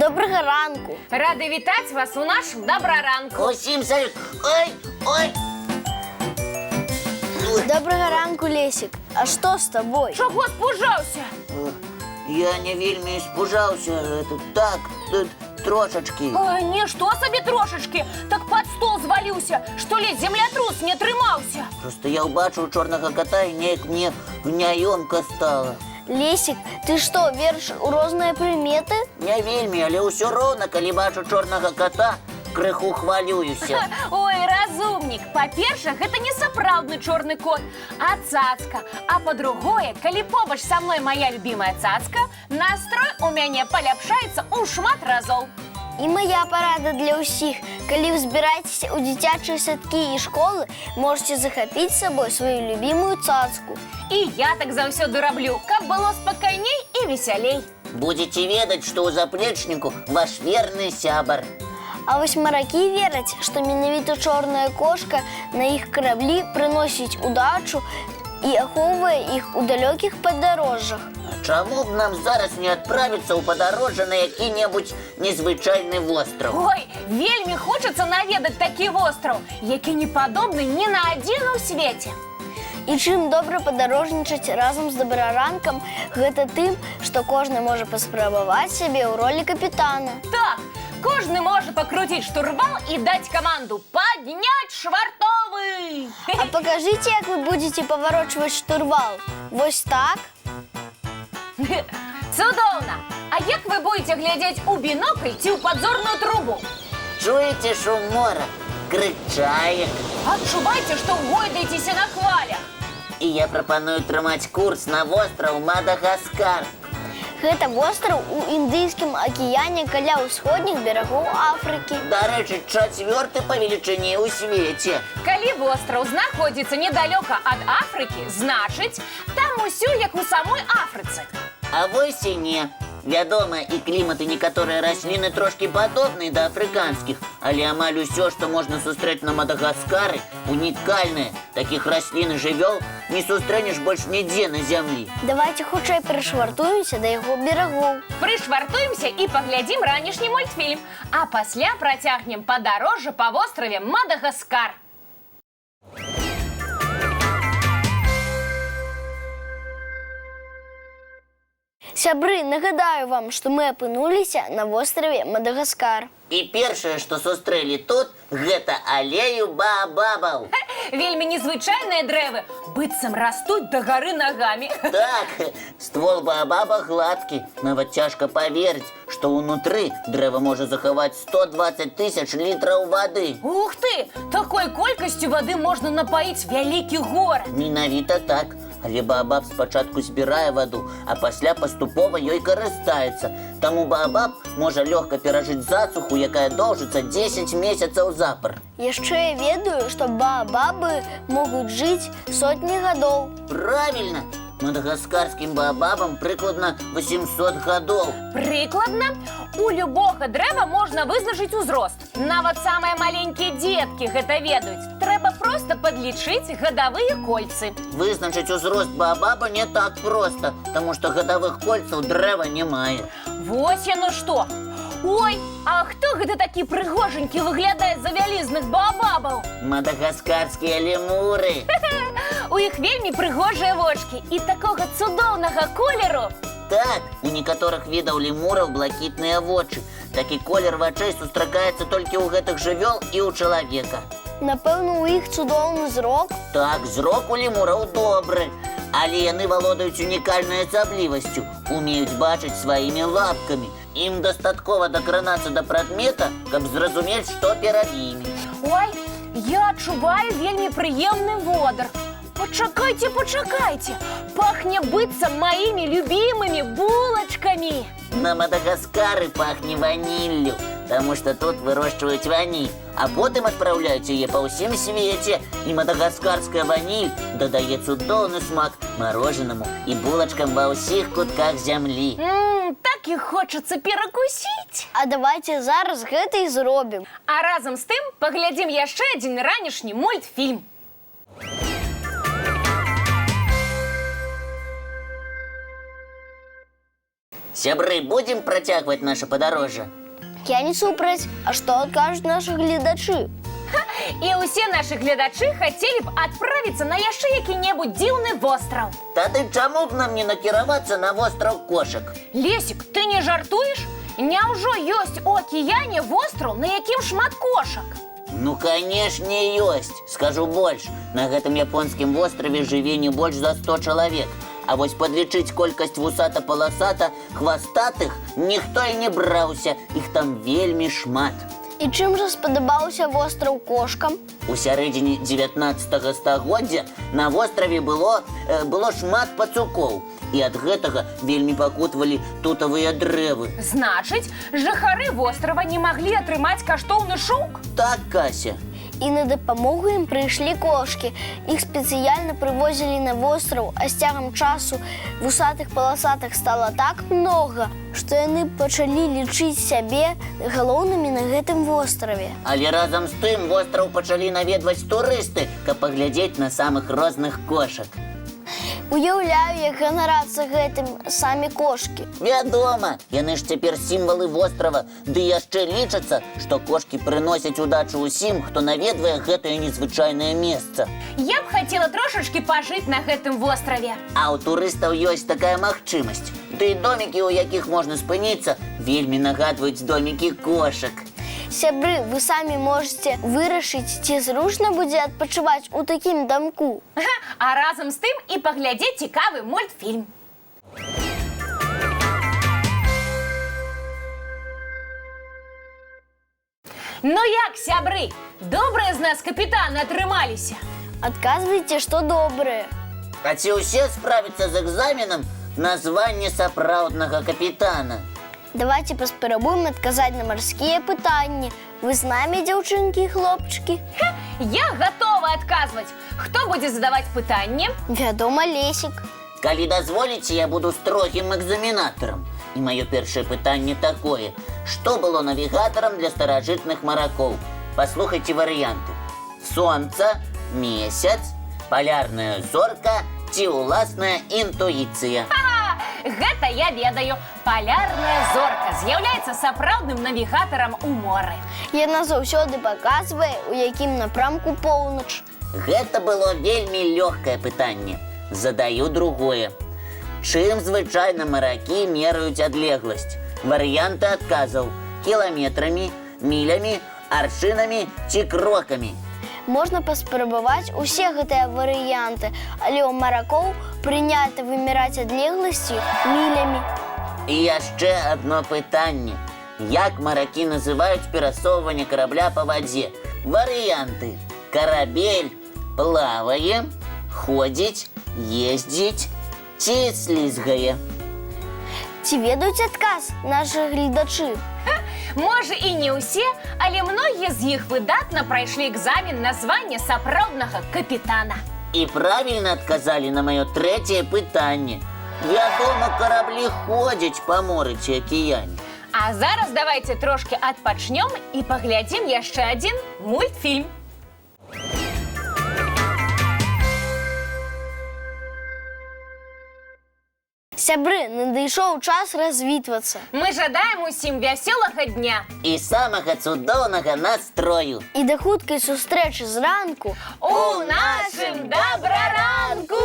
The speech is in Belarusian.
Доброго ранку. Рада вітати вас у нашому доброранку. Усім салют. Ой, ой. Доброго ранку, Лесик. А что с тобой? Чого спужався? Я не вельми испужался. Это так, трошечки. Ой, ні, що собі трошечки. Так під стол звалився, що ли землетрус не тримався. Просто я убачив чорного кота і неяк мне няёмка стало. Лесик, ты что, веришь у розные приметы? Не вельми, але ўсё роўна, калі бачу чорного кота, крыху хвалююся. Ой, разумнік. Па-перше, гэта не сапраўдны чорны кот, а цацка. А па-другое, калі побач са мной моя любимая цацка, настрой у мяне паляпшаецца ў шмат разоў. И моя порада для усіх. Калі вы збираетесь у дзіцячыя садкі і школы, можете захапіць з собой свою любимую цацку. І я так заўсёды раблю, каб было спакайней і весялей. Будете ведаць, што ў заплечніку ваш верны сябар. А вось маракі вераць, што менавіта чорная кошка на іх караблі прыносіць удачу і ахоўвае іх у далёкіх падарожжах. Чаму б нам зараз не адправіцца ў падарожжа на які-небудзь незвычайны востраў? Ой, вельмі хочацца наведаць такі востраў, які не падобны ні на адзін у свеце. І чым добра падарожнічаць разам з добраранкам, гэта тым, што кожны можа паспрабаваць сябе ў ролі капітана. Так, кожны можа пакруціць штурвал і даць каманду «Падняць швартовы!» А пакажыце, як вы будзеце паварочваць штурвал. Вось так? Цудоўна! А як вы будете глядзець у бінокль ці ў падзорную трубу? Чуеце шум мора? Крык чаек. Адчувайце, што гойдаецеся на хвалях. І я прапаную трымаць курс на востраў Мадагаскар. Гэта востраў у Індыйскім акіяне каля ўсходніх берагоў Афрыкі. Дарэчы, чацвёрты па велічыні ў свеце. Калі востраў знаходзіцца недалёка ад Афрыкі, значыць, там усё як у самой Афрыцы. А вось і не. Вядома, і клімат, і некаторыя расліны трошкі падобныя да афрыканскіх, але амаль усё, што можна сустрэць на Мадагаскары, унікальнае. Такіх раслін і жывёл не сустрэнеш больш нідзе на зямлі. Давайте хутчэй прышвартуемся да яго берагоў. Прышвартуемся і паглядзім ранішні мультфільм, а пасля працягнем падарожжа па востраве Мадагаскар. Сябры, нагадаю вам, што мы апынуліся на востраве Мадагаскар. І першае, што сустрэлі тут, гэта алею баабабаў. Вельмі незвычайныя дрэвы, быццам растуць да гары нагамі. Так, ствол баабаба гладкі. Нават цяжка паверыць, што ўнутры дрэва можа захаваць 120 тысяч літраў вады. Ух ты! Такой колькасцю вады можна напаіць вялікі горад. Менавіта так. Але баабаб спачатку збірае ваду, а пасля паступова ёй карыстаецца. Таму баабаб можа лёгка перажыць засуху, якая доўжыцца 10 месяцаў запар. Яшчэ я ведаю, што баабабы могуць жыць сотні гадоў. Правільна! Мадагаскарскім баабабам прыкладна 800 гадоў. Прыкладна, у любога дрэва можна вызначыць узрост. Нават самыя маленькія дзеткі гэта ведаюць. Трэба проста падлічыць гадавыя кольцы. Вызначыць узрост баабаба не так проста, таму што гадавых кольцаў дрэва не мае. Вось яно што! Ой, а хто гэта такі прыгожанькі выглядае за вялізных баабабаў? Мадагаскарскія лемуры. У іх вельмі прыгожыя вочкі і такога цудоўнага колеру. Так, у некаторых відаў лемураў блакітныя вочы. Такі колер вачэй сустракаецца толькі ў гэтых жывёл і ў чалавека. Напэўна, у іх цудоўны зрок. Так, зрок у лемураў добры, але яны валодаюць унікальнай асаблівасцю, умеюць бачыць сваімі лапкамі. Ім дастаткова дакранацца да прадмета, каб зразумець, што перад імі. Ой, я адчуваю вельмі прыемны водар. Пачакайце, пачакайце, пахне быццам маімі любімымі булачкамі. На Мадагаскары пахне ваніллю, таму што тут вырошчваюць ваніль, а потым адпраўляюць яе па ўсім свеце. І мадагаскарская ваніль дадае цудоўны смак марожанаму і булачкам ва ўсіх кутках зямлі. Так і хочацца перакусіць. А давайте зараз гэта і зробім. А разам з тым паглядзім яшчэ адзін ранішні мультфільм. Сябры, будем протягивать наше подорожжа? Я не супраць, а што адкажуць нашы гледачы? І ўсе нашы гледачы хацелі б адправіцца на яшчэ які-небудзь дзіўны востраў. Тады чаму б нам не накіравацца на востраў кошак? Лесік, ты не жартуеш? Няўжо ёсць у акіяне востраў, на якім шмат кошак? Ну, канешне, ёсць. Скажу больш, на гэтым японскім востраве жыве не больш за 100 чалавек. А вось падлічыць колькасць вусата-паласата хвастатых ніхто і не браўся. Іх там вельмі шмат. І чым жа спадабаўся востраў кошкам? У сярэдзіне 19 стагоддзя на востраве было шмат пацукоў. І ад гэтага вельмі пакутавалі тутавыя дрэвы. Значыць, жыхары вострава не маглі атрымаць каштоўны шоўк? Так, Кася. І на дапамогу ім прыйшлі кошкі. Іх спецыяльна прывозілі на востраў, а з цягам часу вусатых паласатых стала так многа, што яны пачалі лічыць сябе галоўнымі на гэтым востраве. Але разам з тым востраў пачалі наведваць турысты, каб паглядзець на самых розных кошак. Уяўляю, як ганарацца гэтым самі кошкі. Вядома, яны ж цяпер сімвалы вострава, ды яшчэ лічацца, што кошкі прыносяць удачу ўсім, хто наведвае гэтае незвычайнае месца. Я б хацела трошачкі пажыць на гэтым востраве. А ў турыстаў ёсць такая магчымасць. Ды і домікі, у якіх можна спыніцца, вельмі нагадваюць домікі кошак. Сябры, вы самі можаце вырашыць, ці зручна будзе адпачываць у такім дамку. А разам з тым і паглядзець цікавы мультфільм. Ну як, сябры, добрыя з нас капітаны атрымаліся? Адказвайце, што добрае. А ці ўсе справяцца з экзаменам на званне сапраўднага капітана? Давайте паспрабуем адказаць на марскія пытанні. Вы з намі, дзяўчынкі і хлопчыкі? Я гатова адказваць. Хто будзе задаваць пытанні? Вядома, Лесік. Калі дазволіце, я буду строгім экзаменатарам. І маё першае пытанне такое. Што было навігатарам для старажытных маракоў? Паслухайце варыянты. Сонца, месяц, палярная зорка ці ўласная інтуіцыя? Гэта я ведаю. Палярная зорка з'яўляецца сапраўдным навігатарам у моры. Яна заўсёды паказвае, у якім напрамку поўнач. Гэта было вельмі лёгкае пытанне. Задаю другое. Чым звычайна маракі мераюць адлегласць? Варыянты адказаў: кіламетрамі, мілямі, аршынамі ці крокамі. Можна паспрабаваць усе гэтыя варыянты, але ў маракоў прынята вымераць адлегласці мілямі. І яшчэ адно пытанне. Як маракі называюць перасоўванне карабля па вадзе? Варыянты: карабель плавае, ходзіць, ездзіць ці слізгае. Ці ведаюць адказ нашы гледачы? Можа і не ўсе, але многія з іх выдатна прайшлі экзамен на званне сапраўднага капітана. І правільна адказалі на маё трэцяе пытанне. Вядома, караблі ходзяць па моры ці акіяне. А зараз давайте трошки адпачнём і паглядзім яшчэ адзін мультфільм. Сябры, надышоў час развітвацца. Мы жадаем усім вясёлага дня. І самага цудоўнага настрою. І да хуткай сустрэчы зранку У нашым добраранку!